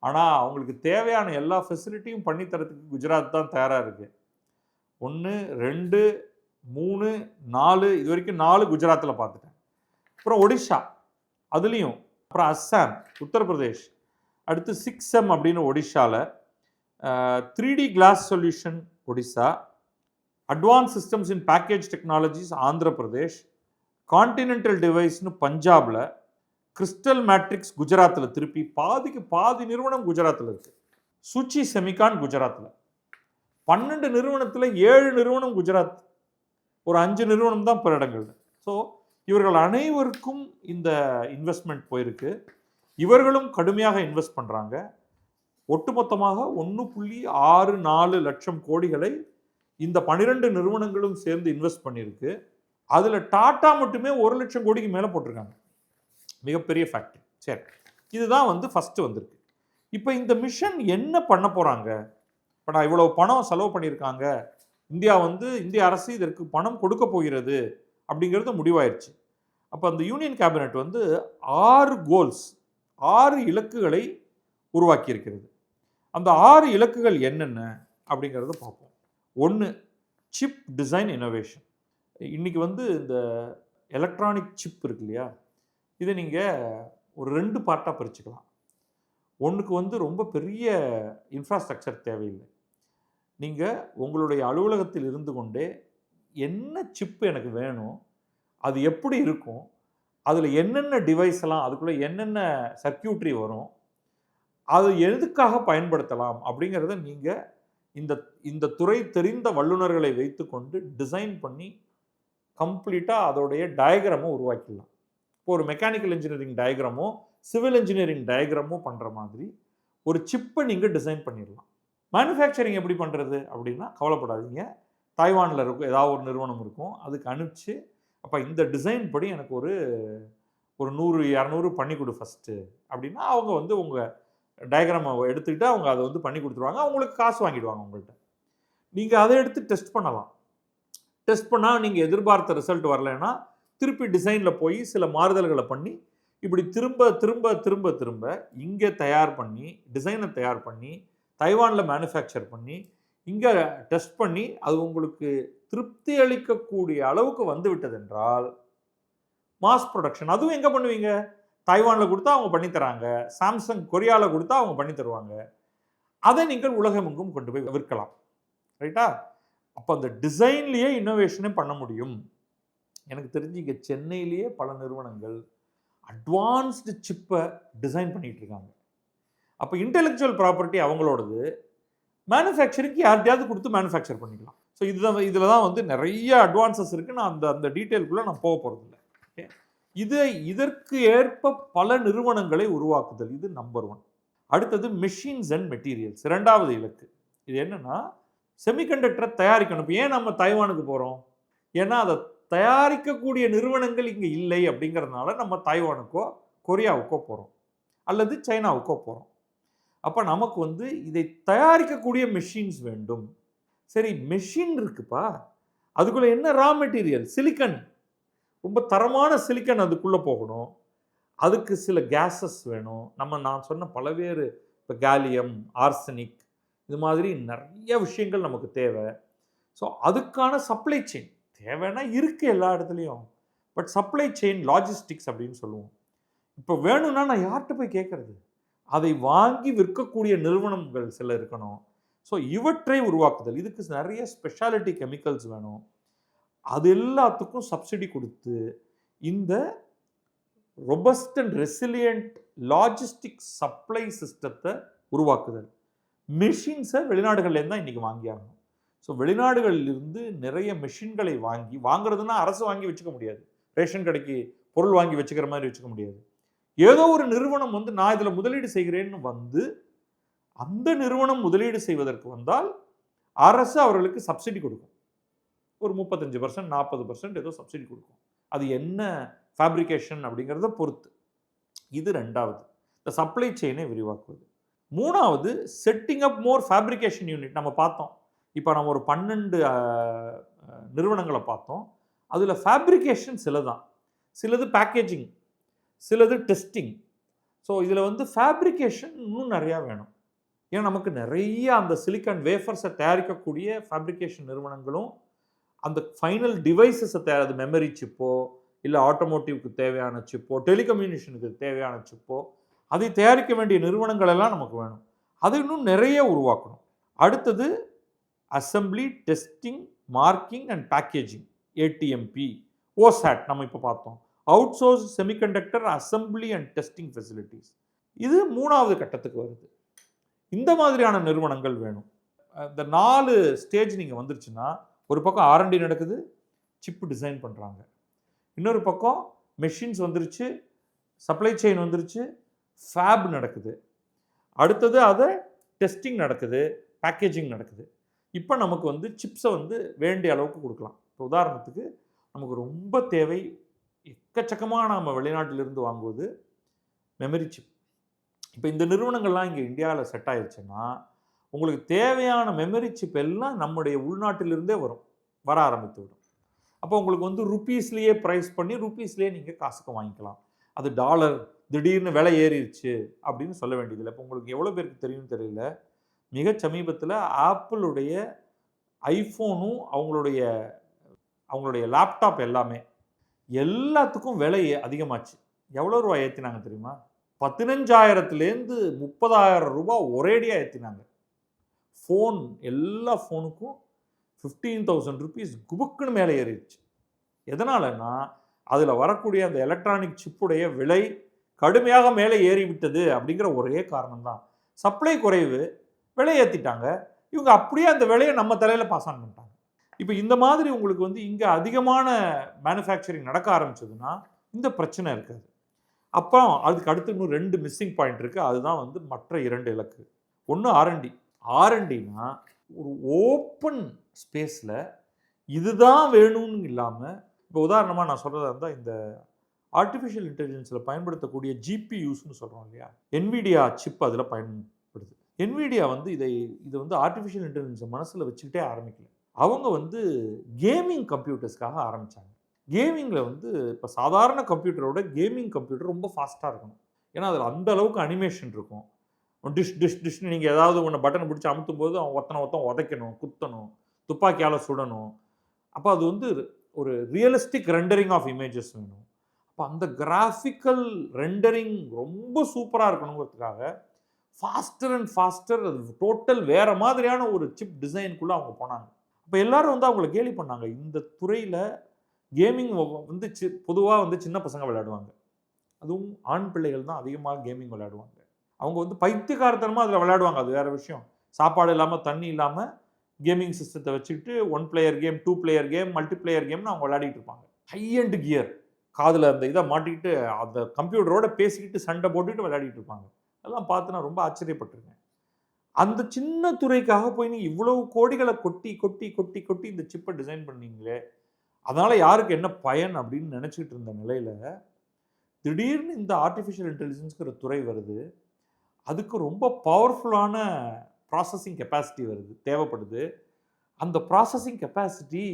ஆனால் அவங்களுக்கு தேவையான எல்லா ஃபெசிலிட்டியும் பண்ணித்தரத்துக்கு குஜராத் தான் தயாராக இருக்குது. 1, 2, 3, 4, இது வரைக்கும் 4 குஜராத்தில் பார்த்துட்டேன். அப்புறம் ஒடிஷா, அதுலேயும், அப்புறம் அஸ்ஸாம், உத்தரப்பிரதேஷ், அடுத்து 6M அப்படின்னு ஒடிஷாவில், 3D glass solution Odisha, advance systems in package technologies Andhra Pradesh, continental டிவைஸ்னு பஞ்சாபில், கிறிஸ்டல் மேட்ரிக்ஸ் குஜராத்தில், திருப்பி பாதிக்கு பாதி நிறுவனம் குஜராத்தில் இருக்குது. சுச்சி செமிகான் குஜராத்தில். 12 நிறுவனத்தில் 7 நிறுவனம் குஜராத், ஒரு 5 நிறுவனம் தான் பிற இடங்கள். ஸோ இவர்கள் அனைவருக்கும் இந்த இன்வெஸ்ட்மெண்ட் போயிருக்கு. இவர்களும் கடுமையாக இன்வெஸ்ட் பண்ணுறாங்க. ஒட்டுமொத்தமாக 1.64 லட்சம் கோடிகளை இந்த 12 நிறுவனங்களும் சேர்ந்து இன்வெஸ்ட் பண்ணியிருக்கு. அதில் டாட்டா மட்டுமே 1 லட்சம் கோடிக்கு மேலே போட்டிருக்காங்க. மிகப்பெரிய ஃபேக்ட்ரி. சரி, இதுதான் வந்து ஃபஸ்ட்டு வந்திருக்கு. இப்போ இந்த மிஷன் என்ன பண்ண போகிறாங்க? இப்போ நான் இவ்வளோ பணம் செலவு பண்ணியிருக்காங்க, இந்திய அரசு இதற்கு பணம் கொடுக்க போகிறது அப்படிங்கிறது முடிவாயிருச்சு. அப்போ அந்த யூனியன் கேபினெட் வந்து 6 கோல்ஸ், 6 இலக்குகளை உருவாக்கி இருக்கிறது. அந்த 6 இலக்குகள் என்னென்ன அப்படிங்கிறத பார்ப்போம். 1, சிப் டிசைன் இனோவேஷன். இன்றைக்கி வந்து இந்த எலக்ட்ரானிக் சிப் இருக்கு இல்லையா, இதை நீங்கள் ஒரு 2 பார்ட்டாக பிரிச்சுக்கலாம். ஒன்றுக்கு வந்து ரொம்ப பெரிய இன்ஃப்ராஸ்ட்ரக்சர் தேவையில்லை. நீங்கள் உங்களுடைய அலுவலகத்தில் இருந்து கொண்டே என்ன சிப் எனக்கு வேணும், அது எப்படி இருக்கும், அதில் என்னென்ன டிவைஸ் எல்லாம், அதுக்குள்ளே என்னென்ன சர்க்கியூட்ரி வரும், அது எதுக்காக பயன்படுத்தலாம் அப்படிங்கிறத நீங்கள் இந்த துறை தெரிந்த வல்லுநர்களை வைத்துக்கொண்டு டிசைன் பண்ணி கம்ப்ளீட்டாக அதோடைய டயக்ராமோ உருவாக்கிடலாம். இப்போ ஒரு மெக்கானிக்கல் இன்ஜினியரிங் டயக்ராமோ சிவில் இன்ஜினியரிங் டயக்ராமோ பண்ணுற மாதிரி ஒரு சிப்பை நீங்கள் டிசைன் பண்ணிடலாம். மேனுஃபேக்சரிங் எப்படி பண்ணுறது அப்படின்னா கவலைப்படாதீங்க. தாய்வானில் இருக்கும் ஏதாவது ஒரு நிறுவனம் இருக்கும், அதுக்கு அனுப்பிச்சு, அப்போ இந்த டிசைன் படி எனக்கு ஒரு 100-200 பண்ணி கொடு ஃபஸ்ட்டு அப்படின்னா அவங்க வந்து உங்கள் டயக்ராமை எடுத்துக்கிட்டு அவங்க அதை வந்து பண்ணி கொடுத்துருவாங்க. அவங்களுக்கு காசு வாங்கிடுவாங்க உங்கள்கிட்ட. நீங்கள் அதை எடுத்து டெஸ்ட் பண்ணலாம். டெஸ்ட் பண்ணால் நீங்கள் எதிர்பார்த்த ரிசல்ட் வரலைன்னா திருப்பி டிசைனில் போய் சில மாறுதல்களை பண்ணி இப்படி திரும்ப திரும்ப திரும்ப திரும்ப இங்கே தயார் பண்ணி டிசைனை தயார் பண்ணி தைவானில் மேனுஃபேக்சர் பண்ணி இங்கே டெஸ்ட் பண்ணி அது உங்களுக்கு திருப்தி அளிக்கக்கூடிய அளவுக்கு வந்து விட்டது என்றால் மாஸ் ப்ரொடக்ஷன். அதுவும் எங்கே பண்ணுவீங்க? தைவானில் கொடுத்தா அவங்க பண்ணி தராங்க, சாம்சங் கொரியாவில் கொடுத்தா அவங்க பண்ணி தருவாங்க. அதை நீங்கள் உலகமெங்கும் கொண்டு போய் விற்கலாம். ரைட்டா? அப்போ அந்த டிசைன்லேயே இன்னோவேஷனே பண்ண முடியும். எனக்கு தெரிஞ்சு இங்கே சென்னையிலேயே பல நிறுவனங்கள் அட்வான்ஸ்டு சிப்பை டிசைன் பண்ணிகிட்டு இருக்காங்க. அப்போ இன்டெலெக்சுவல் ப்ராப்பர்ட்டி அவங்களோடது, மேனுஃபேக்சரிங்க்கு யார்கிட்டையாவது கொடுத்து மேனுஃபேக்சர் பண்ணிக்கலாம். ஸோ இதில் தான் வந்து நிறைய அட்வான்சஸ் இருக்குது. நான் அந்த டீட்டெயிலுக்குள்ளே நான் போக போகிறதில்ல. ஓகே, இதற்கு ஏற்ப பல நிறுவனங்களை உருவாக்குதல், இது நம்பர் 1. அடுத்தது மெஷின்ஸ் அண்ட் மெட்டீரியல்ஸ், 2வது இலக்கு. இது என்னன்னா செமிகண்டக்டரை தயாரிக்கணும். இப்போ ஏன் நம்ம தைவானுக்கு போகிறோம்? ஏன்னா அதை தயாரிக்கக்கூடிய நிறுவனங்கள் இங்கே இல்லை அப்படிங்கிறதுனால நம்ம தைவானுக்கோ கொரியாவுக்கோ போகிறோம் அல்லது சைனாவுக்கோ போகிறோம். அப்போ நமக்கு வந்து இதை தயாரிக்கக்கூடிய மெஷின்ஸ் வேண்டும். சரி, மெஷின் இருக்குப்பா, அதுக்குள்ளே என்ன ரா மெட்டீரியல்? சிலிக்கன். ரொம்ப தரமான சிலிக்கன் அதுக்குள்ளே போகணும். அதுக்கு சில கேஸஸ் வேணும். நான் சொன்ன பலவேறு, இப்போ கேலியம், ஆர்சனிக், இது மாதிரி நிறைய விஷயங்கள் நமக்கு தேவை. ஸோ அதுக்கான சப்ளை செயின் தேவைன்னா இருக்குது எல்லா இடத்துலையும். பட் சப்ளை செயின் லாஜிஸ்டிக்ஸ் அப்படின்னு சொல்லுவோம். இப்போ வேணும்னா நான் யார்கிட்ட போய் கேட்குறது? அதை வாங்கி விற்கக்கூடிய நிறுவனங்கள் சில இருக்கணும். ஸோ இவற்றை உருவாக்குதல், இதுக்கு நிறைய ஸ்பெஷாலிட்டி கெமிக்கல்ஸ் வேணும். அது எல்லாத்துக்கும் சப்சிடி கொடுத்து இந்த robust and resilient logistic supply சிஸ்டத்தை உருவாக்குதல். மெஷின்ஸை வெளிநாடுகள்லேருந்து தான் இன்றைக்கி வாங்கியாகணும். ஸோ வெளிநாடுகளிலிருந்து நிறைய மெஷின்களை வாங்குறதுன்னா அரசு வாங்கி வச்சுக்க முடியாது. ரேஷன் கடைக்கு பொருள் வாங்கி வச்சுக்கிற மாதிரி வச்சுக்க முடியாது. ஏதோ ஒரு நிறுவனம் வந்து நான் இதில் முதலீடு செய்கிறேன்னு வந்து அந்த நிறுவனம் முதலீடு செய்வதற்கு வந்தால் அரசு அவர்களுக்கு சப்சிடி கொடுக்கும். ஒரு 35%, 40% ஏதோ சப்சிடி கொடுக்கும். அது என்ன ஃபேப்ரிகேஷன் அப்படிங்கிறத பொறுத்து. இது 2வது, இந்த சப்ளை செயினை விரிவாக்குவது. 3வது, செட்டிங் அப் மோர் ஃபேப்ரிகேஷன் யூனிட். நம்ம பார்த்தோம், இப்போ நம்ம ஒரு 12 நிறுவனங்களை பார்த்தோம். அதில் ஃபேப்ரிகேஷன் சிலது பேக்கேஜிங், சிலது டெஸ்டிங். ஸோ இதில் வந்து ஃபேப்ரிகேஷன் இன்னும் நிறையா வேணும். ஏன்னா நமக்கு நிறைய அந்த சிலிக்கான் வேஃபர்ஸை தயாரிக்கக்கூடிய ஃபேப்ரிகேஷன் நிறுவனங்களும் அந்த ஃபைனல் டிவைசஸை அது மெமரி சிப்போ இல்லை ஆட்டோமோட்டிவ்க்கு தேவையான சிப்போ, டெலிகம்யூனிகேஷனுக்கு தேவையான சிப்போ, அதை தயாரிக்க வேண்டிய நிறுவனங்கள் எல்லாம் நமக்கு வேணும். அது இன்னும் நிறைய உருவாக்கணும். அடுத்தது assembly, testing, marking and packaging, ATMP, OSAT நம்ம இப்போ பார்த்தோம். Outsource semiconductor assembly and testing facilities. இது 3வது கட்டத்துக்கு வருது. இந்த மாதிரியான நிறுவனங்கள் வேணும். இந்த 4 ஸ்டேஜ் நீங்கள் வந்துருச்சுன்னா, ஒரு பக்கம் R&D நடக்குது, சிப்பு டிசைன் பண்ணுறாங்க. இன்னொரு பக்கம் மெஷின்ஸ் வந்துருச்சு, சப்ளை செயின் வந்துருச்சு, ஃபேப் நடக்குது. அடுத்தது அதை டெஸ்டிங் நடக்குது, பேக்கேஜிங் நடக்குது. இப்போ நமக்கு வந்து சிப்ஸை வந்து வேண்டிய அளவுக்கு கொடுக்கலாம். இப்போ உதாரணத்துக்கு நமக்கு ரொம்ப தேவை, எக்கச்சக்கமாக நாம் வெளிநாட்டிலிருந்து வாங்குவது மெமரி சிப். இப்போ இந்த நிறுவனங்கள்லாம் இங்கே இந்தியாவில் செட் ஆயிடுச்சுன்னா உங்களுக்கு தேவையான மெமரி சிப் எல்லாம் நம்முடைய உள்நாட்டிலிருந்தே வர ஆரம்பித்து விடும். அப்போ உங்களுக்கு வந்து ருப்பீஸ்லேயே ப்ரைஸ் பண்ணி ருப்பீஸ்லேயே நீங்கள் காசுக்கு வாங்கிக்கலாம். அது டாலர் திடீர்னு விலை ஏறிடுச்சு அப்படின்னு சொல்ல வேண்டியதில்லை. இப்போ உங்களுக்கு எவ்வளோ பேருக்கு தெரியும்னு தெரியல, மிக சமீபத்தில் ஆப்பிளுடைய ஐஃபோனும் அவங்களுடைய லேப்டாப் எல்லாத்துக்கும் விலை அதிகமாச்சு. எவ்வளோ ரூபா ஏற்றினாங்க தெரியுமா? 15,000லேருந்து 30,000 ரூபாய் ஒரேடியாக ஏற்றினாங்க. எல்லா ஃபோனுக்கும் 15,000 ருபீஸ் குபுக்குன்னு மேலே ஏறிடுச்சு. எதனாலன்னா அதில் வரக்கூடிய அந்த எலக்ட்ரானிக் சிப்புடைய விலை கடுமையாக மேலே ஏறிவிட்டது அப்படிங்கிற ஒரே காரணம் தான். சப்ளை குறைவு, விலை ஏற்றிட்டாங்க. இவங்க அப்படியே அந்த விலையை நம்ம தலையில் பாஸ் ஆன் பண்ணிட்டாங்க. இப்போ இந்த மாதிரி உங்களுக்கு வந்து இங்கே அதிகமான மேனுஃபேக்சரிங் நடக்க ஆரம்பிச்சதுன்னா இந்த பிரச்சனை இருக்காது. அப்போ அதுக்கு அடுத்து இன்னும் 2 மிஸ்ஸிங் பாயிண்ட் இருக்குது. அதுதான் வந்து மற்ற 2 இலக்கு. ஒன்று ஆர்என்டினா ஒரு ஓப்பன் ஸ்பேஸில் இதுதான் வேணும்னு இல்லாமல், இப்போ உதாரணமாக நான் சொல்கிறதா இருந்தால் இந்த ஆர்டிஃபிஷியல் இன்டெலிஜென்ஸில் பயன்படுத்தக்கூடிய ஜிபியூஸ்னு சொல்கிறோம் இல்லையா, NVIDIA சிப் அதில் பயன்படுது. NVIDIA வந்து இது வந்து ஆர்டிஃபிஷியல் இன்டெலிஜென்ஸை மனசில் வச்சுக்கிட்டே ஆரம்பிக்கல. அவங்க வந்து கேமிங் கம்ப்யூட்டர்ஸ்க்காக ஆரம்பித்தாங்க. கேமிங்கில் வந்து இப்போ சாதாரண கம்ப்யூட்டரோட கேமிங் கம்ப்யூட்டர் ரொம்ப ஃபாஸ்ட்டாக இருக்கணும். ஏன்னா அதில் அந்த அளவுக்கு அனிமேஷன் இருக்கும். டிஷ் டிஷ் டிஷ்னு நீங்கள் ஏதாவது ஒன்று பட்டனை பிடிச்சி அமுத்தும் போது அவன் ஒருத்தன் உதைக்கணும், குத்தணும், துப்பாக்கியால் சுடணும். அப்போ அது வந்து ஒரு ரியலிஸ்டிக் ரெண்டரிங் ஆஃப் இமேஜஸ் வேணும். அப்போ அந்த கிராஃபிக்கல் ரெண்டரிங் ரொம்ப சூப்பராக இருக்கணுங்கிறதுக்காக ஃபாஸ்டர் அண்ட் ஃபாஸ்டர், அது டோட்டல் வேறு மாதிரியான ஒரு சிப் டிசைனுக்குள்ளே அவங்க போனாங்க. அப்போ எல்லாரும் வந்து அவங்கள கேலி பண்ணாங்க. இந்த துறையில் கேமிங் வந்து பொதுவாக வந்து சின்ன பசங்க விளையாடுவாங்க. அதுவும் ஆண் பிள்ளைகள் தான் அதிகமாக கேமிங் விளையாடுவாங்க. அவங்க வந்து பைத்தியக்காரத்தனமாக அதில் விளையாடுவாங்க. அது வேறு விஷயம். சாப்பாடு இல்லாமல் தண்ணி இல்லாமல் கேமிங் சிஸ்டத்தை வச்சுக்கிட்டு 1 player game, 2 player game, multi player கேம்னு அவங்க விளையாடிட்டு இருப்பாங்க. ஹை அண்ட் கியர் காதில் அந்த இதை மாட்டிக்கிட்டு அந்த கம்ப்யூட்டரோட பேசிக்கிட்டு சண்டை போட்டுக்கிட்டு விளையாடிட்டு இருப்பாங்க. அதெல்லாம் பார்த்து நான் ரொம்ப ஆச்சரியப்பட்டிருக்கேன். அந்த சின்ன துறைக்காக போய் நீங்கள் இவ்வளவு கோடிகளை கொட்டி கொட்டி கொட்டி கொட்டி இந்த சிப்பை டிசைன் பண்ணீங்களே, அதனால் யாருக்கு என்ன பயன் அப்படின்னு நினச்சிக்கிட்டு இருந்த நிலையில் திடீர்னு இந்த ஆர்டிஃபிஷியல் இன்டெலிஜென்ஸ்ங்கிற துறை வருது. அதுக்கு ரொம்ப பவர்ஃபுல்லான ப்ராசஸிங் கெப்பாசிட்டி தேவைப்படுது. அந்த ப்ராசஸிங் கெப்பாசிட்டி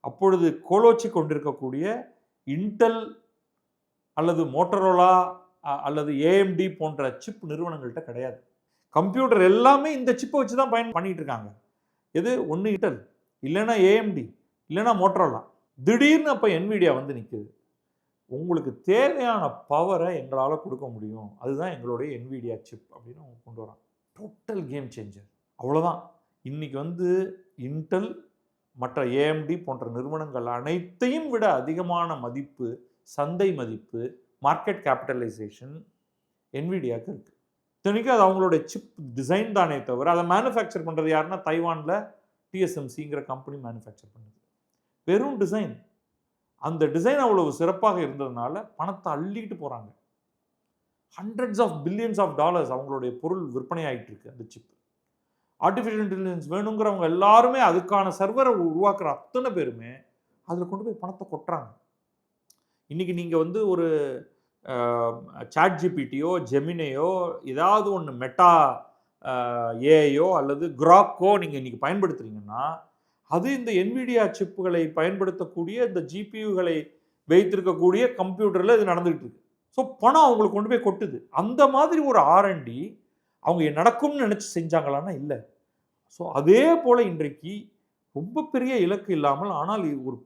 அப்பொழுது கோலோச்சி கொண்டிருக்கக்கூடிய இன்டெல் அல்லது மோட்டரோலா அல்லது AMD போன்ற சிப் நிறுவனங்கள்கிட்ட கிடையாது. கம்ப்யூட்டர் எல்லாமே இந்த சிப்பை வச்சு தான் பண்ணிட்டு இருக்காங்க. எது ஒன்று இன்டெல், இல்லைன்னா AMD, இல்லைன்னா மோட்டரோலா. திடீர்னு அப்போ NVIDIA வந்து நிற்குது. உங்களுக்கு தேவையான பவரை எங்களால் கொடுக்க முடியும், அதுதான் எங்களுடைய NVIDIA சிப் அப்படின்னு அவங்க கொண்டு வராங்க. Total game changer. அவ்வளோதான். இன்றைக்கி வந்து இன்டெல் மற்ற AMD போன்ற நிறுவனங்கள் அனைத்தையும் விட அதிகமான மதிப்பு, சந்தை மதிப்பு, மார்க்கெட் கேபிட்டலைசேஷன் NVIDIAவுக்கு இருக்குது. இத்தனைக்கும் அது அவங்களுடைய சிப் டிசைன் தானே தவிர அதை மேனுஃபேக்சர் பண்ணுறது யாருன்னா தைவானில் TSMCங்கிற கம்பெனி மேனுஃபேக்சர் பண்ணுது. வெறும் டிசைன். அந்த டிசைன் அவ்வளவு சிறப்பாக இருந்ததுனால பணத்தை அள்ளிக்கிட்டு போகிறாங்க. Hundreds of billions of dollars அவங்களுடைய பொருள் விற்பனை ஆகிட்டு இருக்கு அந்த சிப். ஆர்டிஃபிஷியல் இன்டெலிஜென்ஸ் வேணுங்கிறவங்க எல்லாருமே அதுக்கான சர்வரை உருவாக்குற அத்தனை பேருமே அதில் கொண்டு போய் பணத்தை கொட்டுறாங்க. இன்றைக்கி நீங்கள் வந்து ஒரு சாட் ஜிபிடியோ ஜெமினையோ ஏதாவது ஒன்று மெட்டா ஏஐயோ அல்லது கிராக்கோ நீங்கள் இன்றைக்கி பயன்படுத்துகிறீங்கன்னா அது இந்த NVIDIA சிப்புகளை பயன்படுத்தக்கூடிய இந்த GPUகளை வைத்திருக்கக்கூடிய கம்ப்யூட்டரில் இது நடந்துகிட்டு இருக்கு. ஸோ பணம் அவங்களுக்கு கொண்டு போய் கொட்டுது. அந்த மாதிரி ஒரு R&D அவங்க நடக்கும்னு நினச்சி செஞ்சாங்களான்னா இல்லை. ஸோ அதே போல் இன்றைக்கு ரொம்ப பெரிய இலக்கு இல்லாமல் ஆனால் ஒரு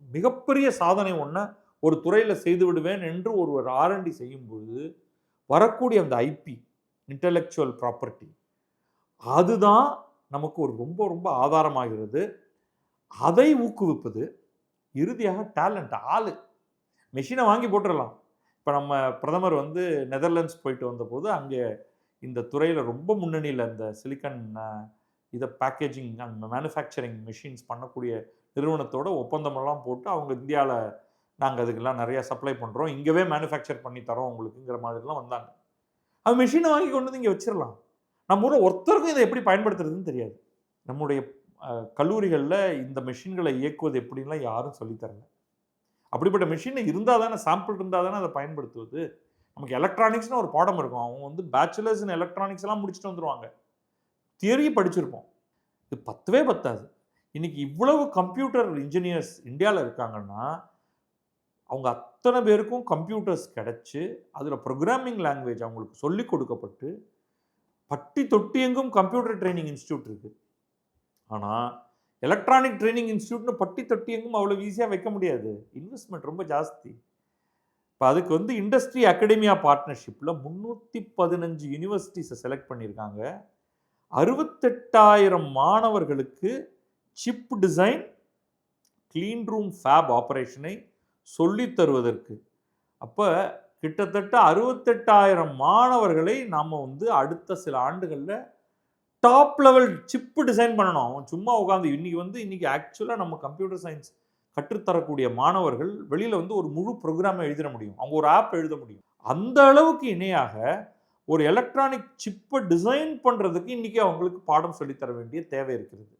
மிகப்பெரிய சாதனை ஒன்றை ஒரு துறையில் செய்து விடுவேன் என்று ஒரு R&D செய்யும்போது வரக்கூடிய அந்த IP, இன்டெலெக்சுவல் ப்ராப்பர்ட்டி, அதுதான் நமக்கு ஒரு ரொம்ப ரொம்ப ஆதாரமாகிறது. அதை ஊக்குவிப்பது இறுதியாக டேலண்ட், ஆளு. மெஷினை வாங்கி போட்டுடலாம். இப்போ நம்ம பிரதமர் வந்து நெதர்லாண்ட்ஸ் போயிட்டு வந்தபோது அங்கே இந்த துறையில் ரொம்ப முன்னணியில் இந்த சிலிக்கன் இதை பேக்கேஜிங் அந்த மேனுஃபேக்சரிங் மிஷின்ஸ் பண்ணக்கூடிய நிறுவனத்தோட ஒப்பந்தமெல்லாம் போட்டு அவங்க இந்தியாவில் நாங்கள் அதுக்கெல்லாம் நிறையா சப்ளை பண்ணுறோம், இங்கேவே மேனுஃபேக்சர் பண்ணி தரோம் உங்களுக்குங்கிற மாதிரிலாம் வந்தாங்க. அது மிஷினை வாங்கி கொண்டு வந்து இங்கே வச்சிடலாம். நம்ம ஊரில் ஒருத்தருக்கும் இதை எப்படி பயன்படுத்துறதுன்னு தெரியாது. நம்முடைய கல்லூரிகளில் இந்த மிஷின்களை இயக்குவது எப்படின்லாம் யாரும் சொல்லித்தரல. அப்படிப்பட்ட மிஷின் இருந்தால் தானே, சாம்பிள் இருந்தால் தானே அதை பயன்படுத்துவது. நமக்கு எலக்ட்ரானிக்ஸ்னு ஒரு பாடம் இருக்கும். அவங்க வந்து பேச்சுலர்ஸ் இன் எலக்ட்ரானிக்ஸ் எல்லாம் முடிச்சுட்டு வந்துடுவாங்க. தியரி படிச்சிருப்போம். இது பத்தவே பத்தாது. இன்னைக்கு இவ்வளவு கம்ப்யூட்டர் இன்ஜினியர்ஸ் இந்தியாவில் இருக்காங்கன்னா அவங்க அத்தனை பேருக்கும் கம்ப்யூட்டர்ஸ் கிடைச்சி அதில் ப்ரோக்ராமிங் லாங்குவேஜ் அவங்களுக்கு சொல்லிக் கொடுக்கப்பட்டு பட்டி தொட்டி எங்கும் கம்ப்யூட்டர் ட்ரைனிங் இன்ஸ்டியூட் இருக்குது. ஆனால் எலக்ட்ரானிக் ட்ரைனிங் இன்ஸ்டியூட்னு பட்டி தொட்டி எங்கும் அவ்வளோ ஈஸியாக வைக்க முடியாது. இன்வெஸ்ட்மெண்ட் ரொம்ப ஜாஸ்தி. இப்போ அதுக்கு வந்து இண்டஸ்ட்ரி அகாடமியா பார்ட்னர்ஷிப்பில் 315 யூனிவர்சிட்டிஸை செலக்ட் பண்ணியிருக்காங்க. 68,000 மாணவர்களுக்கு சிப் டிசைன், கிளீன் ரூம் ஃபேப் ஆப்ரேஷனை சொல்லித் தருவதற்கு. அப்போ கிட்டத்தட்ட 68,000 மாணவர்களை நாம் வந்து அடுத்த சில ஆண்டுகளில் டாப் லெவல் சிப்பு டிசைன் பண்ணணும். அவன் சும்மா உட்காந்து இன்னைக்கு ஆக்சுவலாக நம்ம கம்ப்யூட்டர் சயின்ஸ் கற்றுத்தரக்கூடிய மாணவர்கள் வெளியில் வந்து ஒரு முழு ப்ரோக்ராமை எழுதிட முடியும், அவங்க ஒரு ஆப் எழுத முடியும். அந்த அளவுக்கு இணையாக ஒரு எலக்ட்ரானிக் சிப்பை டிசைன் பண்ணுறதுக்கு இன்றைக்கி அவங்களுக்கு பாடம் சொல்லித்தர வேண்டிய தேவை இருக்கிறது.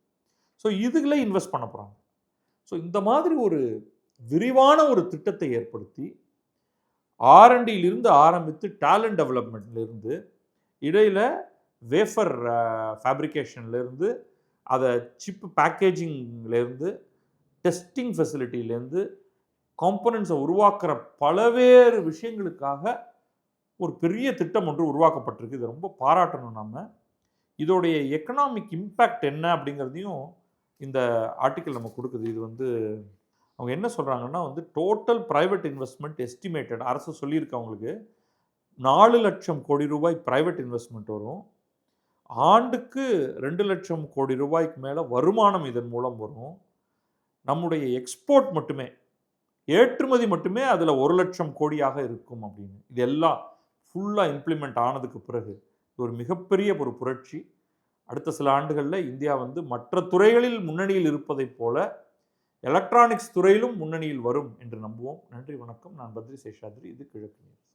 ஸோ இதுகளை இன்வெஸ்ட் பண்ண போகிறாங்க. ஸோ இந்த மாதிரி ஒரு விரிவான ஒரு திட்டத்தை ஏற்படுத்தி R&Dயிலிருந்து ஆரம்பித்து டேலண்ட் டெவலப்மெண்ட்லேருந்து இடையில் வேஃபர் ஃபேப்ரிகேஷன்லேருந்து அதை சிப் பேக்கேஜிங்லேருந்து டெஸ்டிங் ஃபெசிலிட்டிலேருந்து காம்பனன்ட்ஸை உருவாக்குற பலவேறு விஷயங்களுக்காக ஒரு பெரிய திட்டம் ஒன்று உருவாக்கப்பட்டிருக்கு. இதை ரொம்ப பாராட்டணும் நம்ம. இதோடைய எக்கனாமிக் இம்பேக்ட் என்ன அப்படிங்கிறதையும் இந்த ஆர்டிக்கல் நம்ம கொடுக்குது. இது வந்து அவங்க என்ன சொல்கிறாங்கன்னா வந்து டோட்டல் ப்ரைவேட் இன்வெஸ்ட்மெண்ட் எஸ்டிமேட்டட், அரசு சொல்லியிருக்கு அவங்களுக்கு 4,00,000 கோடி ரூபாய் ப்ரைவேட் இன்வெஸ்ட்மெண்ட் வரும். ஆண்டுக்கு 2,00,000 கோடி ரூபாய்க்கு மேலே வருமானம் இதன் மூலம் வரும். நம்முடைய எக்ஸ்போர்ட் மட்டுமே, ஏற்றுமதி மட்டுமே அதில் 1,00,000 கோடியாக இருக்கும் அப்படின்னு. இது எல்லாம் ஃபுல்லாக இம்ப்ளிமெண்ட் ஆனதுக்கு பிறகு ஒரு மிகப்பெரிய ஒரு புரட்சி. அடுத்த சில ஆண்டுகளில் இந்தியா வந்து மற்ற துறைகளில் முன்னணியில் இருப்பதைப் போல எலக்ட்ரானிக்ஸ் துறையிலும் முன்னணியில் வரும் என்று நம்புவோம். நன்றி, வணக்கம். நான் பத்ரி சேஷாத்ரி. இது கிழக்கு நியூஸ்.